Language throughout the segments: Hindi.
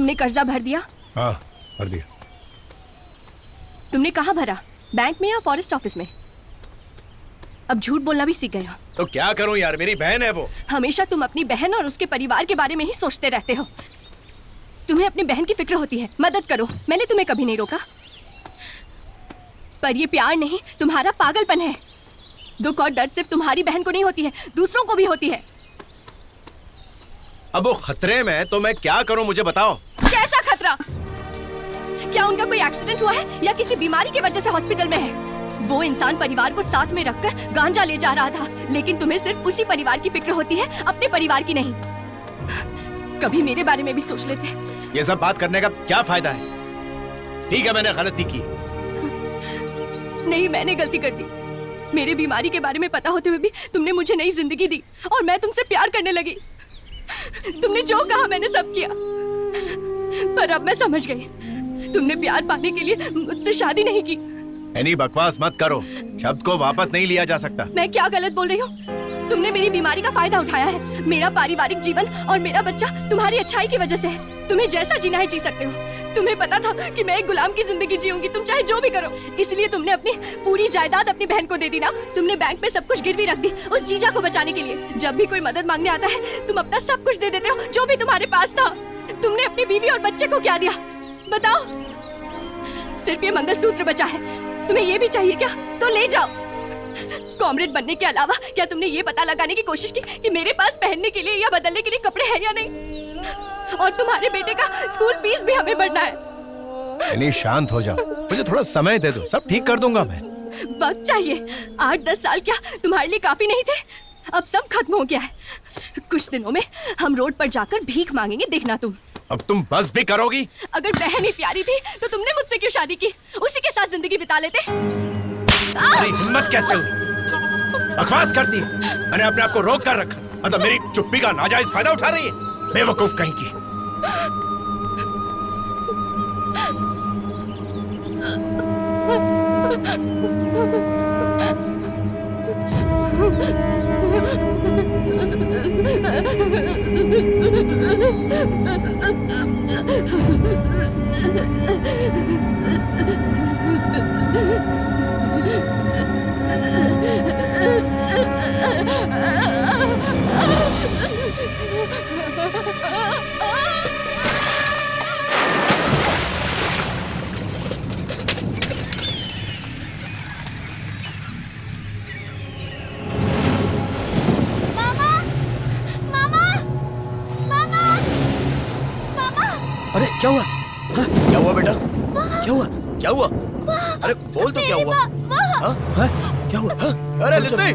तुमने कर्जा भर दिया? हाँ, भर दिया। तुमने कहाँ भरा? बैंक में या फॉरेस्ट ऑफिस में? अब झूठ बोलना भी सीख गए हो। तो क्या करूं यार, मेरी बहन है वो। हमेशा तुम अपनी बहन और उसके परिवार के बारे में ही सोचते रहते हो। तुम्हें अपनी बहन की फिक्र होती है, मदद करो। मैंने तुम्हें कभी नहीं रोका, पर ये प्यार नहीं, तुम्हारा पागलपन है। दुख और दर्द सिर्फ तुम्हारी बहन को नहीं होती है, दूसरों को भी होती है। अब वो खतरे में है तो मैं क्या करूं, मुझे बताओ। कैसा खतरा? क्या उनका कोई एक्सीडेंट हुआ है या किसी बीमारी की वजह से हॉस्पिटल में है? वो इंसान परिवार को साथ में रखकर गांजा ले जा रहा था, लेकिन तुम्हें सिर्फ उसी परिवार की फिक्र होती है, अपने परिवार की नहीं। कभी मेरे बारे में भी सोच लेते। ये सब बात करने का क्या फायदा है? ठीक है, मैंने गलती की। नहीं, मैंने गलती कर दी। मेरे बीमारी के बारे में पता होते हुए भी तुमने मुझे नई जिंदगी दी और मैं तुमसे प्यार करने लगी। तुमने जो कहा मैंने सब किया, पर अब मैं समझ गई, तुमने प्यार पाने के लिए मुझसे शादी नहीं की। एनी, बकवास मत करो, शब्द को वापस नहीं लिया जा सकता। मैं क्या गलत बोल रही हूँ? तुमने मेरी बीमारी का फायदा उठाया है। मेरा पारिवारिक जीवन और मेरा बच्चा तुम्हारी अच्छाई की वजह से है। तुम्हें जैसा जीना है जी सकते हो। तुम्हें पता था कि मैं एक गुलाम की जिंदगी जीऊंगी, तुम चाहे जो भी करो। इसलिए तुमने अपनी पूरी जायदाद अपनी बहन को दे दी ना। तुमने बैंक में सब कुछ गिरवी रख दी उस जीजा को बचाने के लिए। जब भी कोई मदद मांगने आता है तुम अपना सब कुछ दे देते हो जो भी तुम्हारे पास था। तुमने अपनी बीवी और बच्चे को क्या दिया बताओ? सिर्फ ये मंगलसूत्र बचा है। तुम्हें ये भी चाहिए क्या? तो ले जाओ। कॉमरेड बनने के अलावा क्या तुमने ये पता लगाने की कोशिश की कि मेरे पास पहनने के लिए या बदलने के लिए कपड़े हैं या नहीं? और तुम्हारे बेटे का स्कूल फीस भी हमें भरना है। एनी, शांत हो जाओ, मुझे थोड़ा समय दे दो, सब ठीक कर दूंगा मैं। वक्त चाहिए। 8-10 साल क्या तुम्हारे लिए काफी नहीं थे? अब सब खत्म हो गया है। कुछ दिनों में हम रोड पर जाकर भीख मांगेंगे, देखना तुम। अब तुम बस भी करोगी? अगर बहन ही प्यारी थी तो तुमने मुझसे क्यों शादी की? उसी के साथ जिंदगी बिता लेते। अरे हिम्मत कैसे हुई? बकवास करती है। मैंने अपने आप को रोक कर रखा, मतलब मेरी चुप्पी का नाजायज फायदा उठा रही है। बेवकूफ कहीं की। अरे क्या हुआ? हाँ? क्या हुआ बेटा? क्या हुआ? क्या हुआ? अरे बोल तो, क्या हुआ? हाँ? हाँ? क्या हुआ? हाँ? अरे लिसी,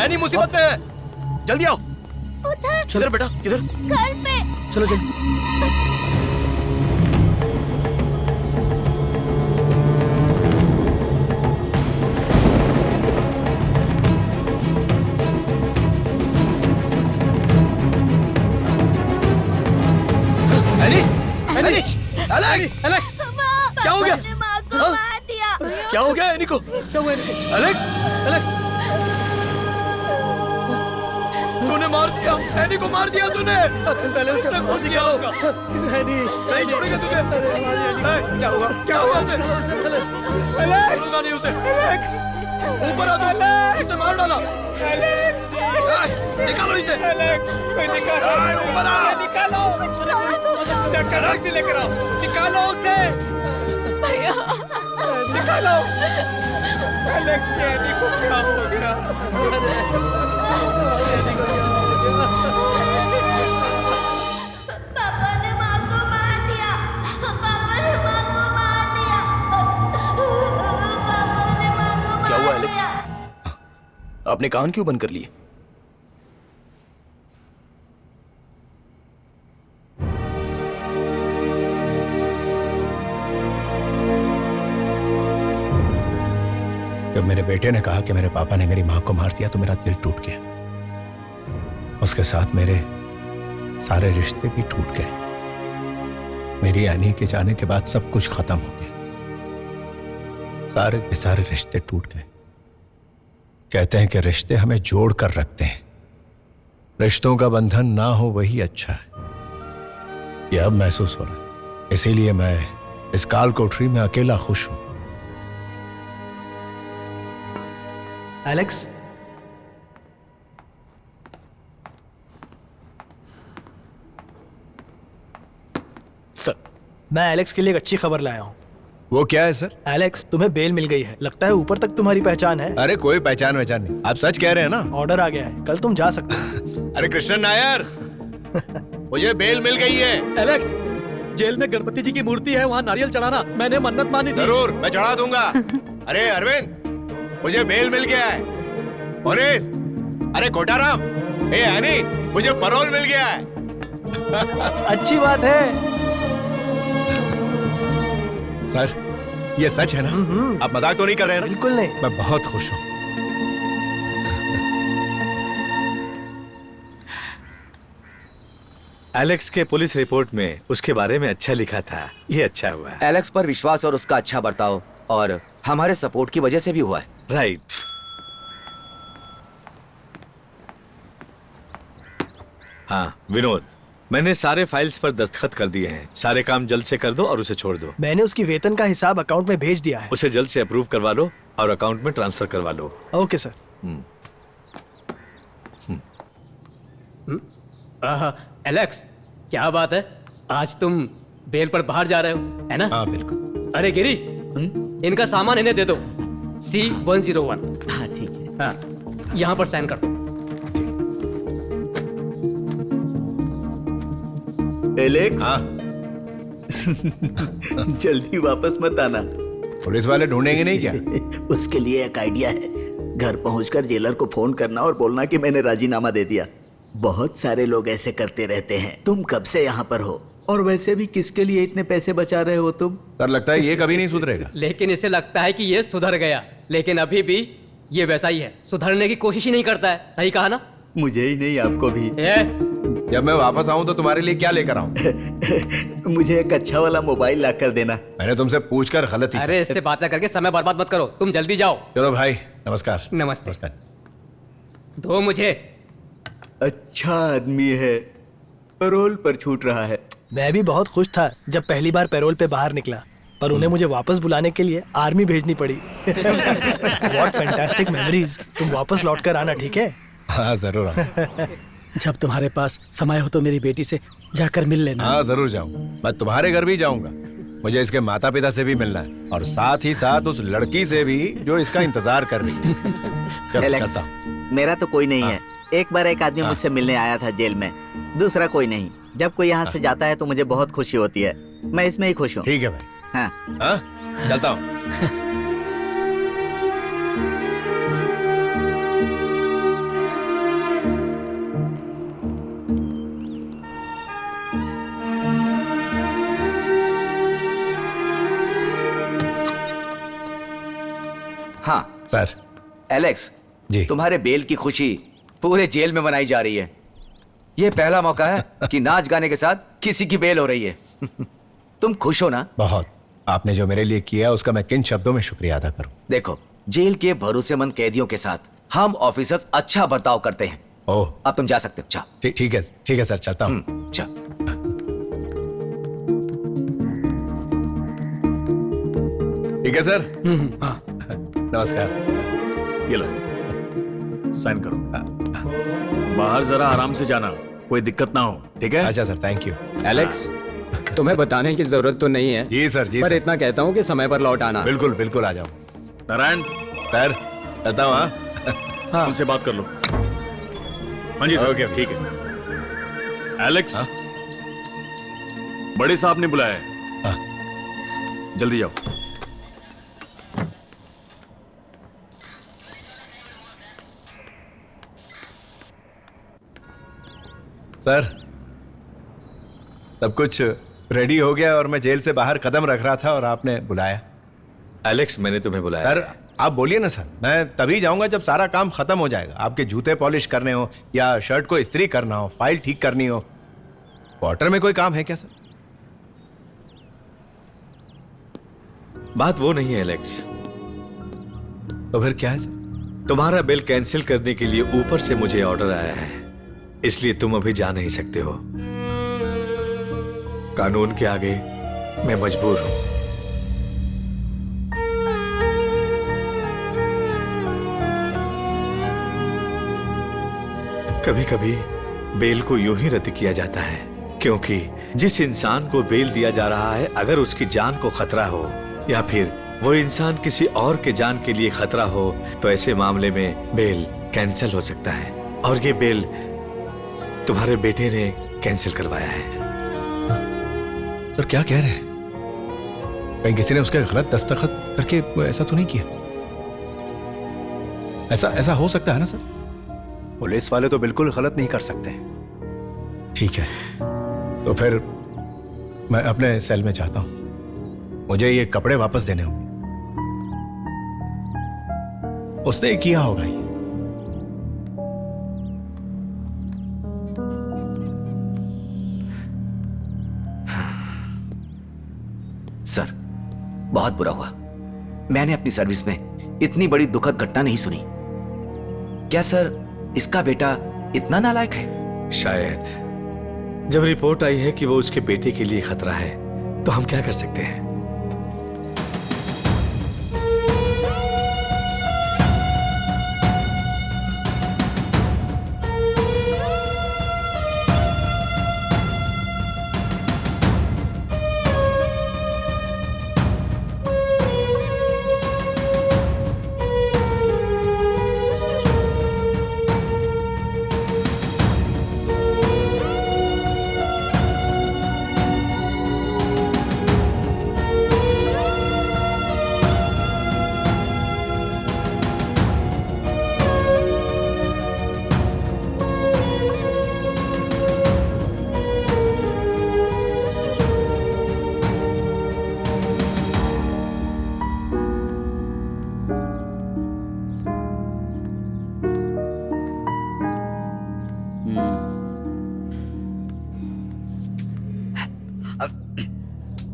एनी मुसीबत में है, जल्दी आओ। उधर। किधर बेटा, किधर? घर पे। चलो जल्दी। एलेक्स, एलेक्स, क्या हो गया? माँ को मार दिया। क्या हो गया एनी को? क्या हुआ? एलेक्स, एलेक्स, तूने मार दिया, एनी को मार दिया तूने। पहले उसने खून किया उसका। नहीं छोड़ेगा तुझे। क्या हुआ? क्या हुआ उसे? एलेक्स, छोड़ूंगा नहीं उसे। एलेक्स, ऊपर आ तू। उसने मार डाला। एलेक्स, निकालो इसे। एलेक्स, निकालो, ऊपर आ। निकालो, जाकर टैक्सी लेकर आओ। निकालो उसे। भैया, निकालो। एलेक्स, एनी को क्या हो गया? पापा ने माँ को मार दिया। पापा ने माँ को मार दिया। पापा ने माँ को मार दिया। क्या हुआ एलेक्स? आपने कान क्यों बंद कर लिए? जब मेरे बेटे ने कहा कि मेरे पापा ने मेरी माँ को मार दिया तो मेरा दिल टूट गया। उसके साथ मेरे सारे रिश्ते भी टूट गए। मेरी एनी के जाने के बाद सब कुछ खत्म हो गया। सारे के सारे रिश्ते टूट गए। कहते हैं कि रिश्ते हमें जोड़ कर रखते हैं। रिश्तों का बंधन ना हो वही अच्छा है। यह अब महसूस हो रहा है। इसीलिए मैं इस काल कोठरी में अकेला खुश हूं। एलेक्स, सर, मैं एलेक्स के लिए एक अच्छी खबर लाया हूँ। वो क्या है सर? एलेक्स, तुम्हें बेल मिल गई है। लगता है ऊपर तक तुम्हारी पहचान है। अरे कोई पहचान नहीं, आप सच कह रहे हैं ना? ऑर्डर आ गया है, कल तुम जा सकते हो। अरे कृष्ण नायर, मुझे बेल मिल गई है। एलेक्स, जेल में गणपति जी की मूर्ति है, वहाँ नारियल चढ़ाना। मैंने मन्नत मानी थी। जरूर, मैं चढ़ा दूंगा। अरे अरविंद, मुझे बेल मिल गया है। मोनिस, अरे कोटाराम, ए हनी, मुझे पैरोल मिल गया है। अच्छी बात है। सर, ये सच है ना? आप मजाक तो नहीं कर रहे हैं ना? बिल्कुल नहीं। मैं बहुत खुश हूँ। एलेक्स के पुलिस रिपोर्ट में उसके बारे में अच्छा लिखा था। ये अच्छा हुआ। एलेक्स पर विश्वास और उसका अच्छा बर्ताव और हमारे सपोर्ट की वजह से भी हुआ है। राइट। हाँ विनोद, मैंने सारे फाइल्स पर दस्तखत कर दिए हैं। सारे काम जल्द से कर दो और उसे छोड़ दो। मैंने उसकी वेतन का हिसाब अकाउंट में भेज दिया है। उसे जल्द से अप्रूव करवा लो और अकाउंट में ट्रांसफर करवा लो। Okay sir. एलेक्स, क्या बात है, आज तुम बेल पर बाहर जा रहे हो, है ना? हाँ बिल्कुल। अरे गिरी, इनका सामान इन्हें दे दो। C101। हाँ ठीक है। हाँ, यहाँ पर साइन कर दो। एलेक्स, हाँ, जल्दी वापस मत आना। पुलिस वाले ढूंढेंगे नहीं क्या? उसके लिए एक आइडिया है। घर पहुंचकर जेलर को फोन करना और बोलना कि मैंने राजीनामा दे दिया। बहुत सारे लोग ऐसे करते रहते हैं। तुम कब से यहाँ पर हो? और वैसे भी किसके लिए इतने पैसे बचा रहे हो तुम? सर, लगता है ये कभी नहीं सुधरेगा। लेकिन इसे लगता है कि ये सुधर गया, लेकिन अभी भी ये वैसा ही है। सुधरने की कोशिश ही नहीं करता है। सही कहा ना? मुझे ही नहीं, आपको भी। जब मैं वापस आऊं तो तुम्हारे लिए क्या लेकर आऊं? मुझे एक अच्छा वाला मोबाइल ला कर देना। मैंने तुमसे पूछकर गलती। अरे इससे बातें करके समय बर्बाद मत करो, तुम जल्दी जाओ। चलो भाई, नमस्कार। नमस्ते। नमस्कार। दो मुझे। अच्छा आदमी है, पैरोल पर छूट रहा है। मैं भी बहुत खुश था जब पहली बार पैरोल पे बाहर निकला, पर उन्हें मुझे वापस बुलाने के लिए आर्मी भेजनी पड़ी। What fantastic memories। तुम वापस लौट कर आना, ठीक है? हाँ जरूर। जब तुम्हारे पास समय हो तो मेरी बेटी से जाकर मिल लेना। हाँ जरूर जाऊँ। मैं तुम्हारे घर भी जाऊंगा। मुझे इसके माता पिता से भी मिलना है और साथ ही साथ उस लड़की से भी जो इसका इंतजार कर रही है। चल, एलेक्स, चलता हूँ। मेरा तो कोई नहीं है। एक बार एक आदमी मुझसे मिलने आया था जेल में, दूसरा कोई नहीं। जब कोई यहाँ से जाता है तो मुझे बहुत खुशी होती है। मैं इसमें ही खुश हूँ। ठीक है भाई। हाँ। हाँ, चलता हूँ। हाँ सर। एलेक्स जी। तुम्हारे बेल की खुशी पूरे जेल में मनाई जा रही है। ये पहला मौका है कि नाच गाने के साथ किसी की बेल हो रही है। तुम खुश हो ना? बहुत। आपने जो मेरे लिए किया उसका मैं किन शब्दों में शुक्रिया अदा करूं। देखो, जेल के भरोसेमंद कैदियों के साथ हम ऑफिसर्स अच्छा बर्ताव करते हैं। ओह, अब तुम जा सकते हो। जा। ठीक है सर, चलता हूँ। जा। ठीक है सर। नमस्कार। ये लो, साइन करो। बाहर जरा आराम से जाना, कोई दिक्कत ना हो, ठीक है? अच्छा सर, थैंक यू। एलेक्स, तुम्हें बताने की जरूरत तो नहीं है। जी सर, जी पर सर। इतना कहता हूँ कि समय पर लौट आना। बिल्कुल बिल्कुल आ जाऊँ। नारायण, सर, चलता हूँ। हाँ, उनसे बात कर लो। हाँ जी सर। ओके, ठीक है। एलेक्स, बड़े साहब ने बुलाया है। जल्दी जाओ। सर, सब कुछ रेडी हो गया और मैं जेल से बाहर कदम रख रहा था और आपने बुलाया। एलेक्स, मैंने तुम्हें बुलाया। सर, आप बोलिए ना सर, मैं तभी जाऊंगा जब सारा काम खत्म हो जाएगा। आपके जूते पॉलिश करने हो या शर्ट को इस्त्री करना हो, फाइल ठीक करनी हो। क्वार्टर में कोई काम है क्या सर? बात वो नहीं है एलेक्स। तो फिर क्या है सर? तुम्हारा बिल कैंसिल करने के लिए ऊपर से मुझे ऑर्डर आया है, इसलिए तुम अभी जा नहीं सकते हो। कानून के आगे मैं मजबूर हूं। कभी कभी बेल को यूं ही रद्द किया जाता है, क्योंकि जिस इंसान को बेल दिया जा रहा है अगर उसकी जान को खतरा हो या फिर वो इंसान किसी और के जान के लिए खतरा हो तो ऐसे मामले में बेल कैंसिल हो सकता है। और ये बेल तुम्हारे बेटे ने कैंसिल करवाया है। सर क्या कह रहे हैं? कहीं किसी ने उसके गलत दस्तखत करके ऐसा तो नहीं किया? ऐसा हो सकता है ना सर? पुलिस वाले तो बिल्कुल गलत नहीं कर सकते। ठीक है, तो फिर मैं अपने सेल में जाता हूं। मुझे ये कपड़े वापस देने होंगे। उसने किया होगा ये। सर, बहुत बुरा हुआ। मैंने अपनी सर्विस में इतनी बड़ी दुखद घटना नहीं सुनी। क्या सर इसका बेटा इतना नालायक है? शायद। जब रिपोर्ट आई है कि वो उसके बेटे के लिए खतरा है तो हम क्या कर सकते हैं?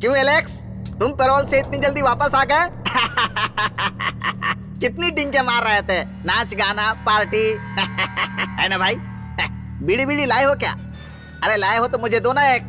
क्यों एलेक्स, तुम पैरोल से इतनी जल्दी वापस आ गए? कितनी डिंगे मार रहे थे, नाच गाना पार्टी है ना भाई? बीड़ी बीड़ी लाए हो क्या? अरे लाए हो तो मुझे दो ना एक।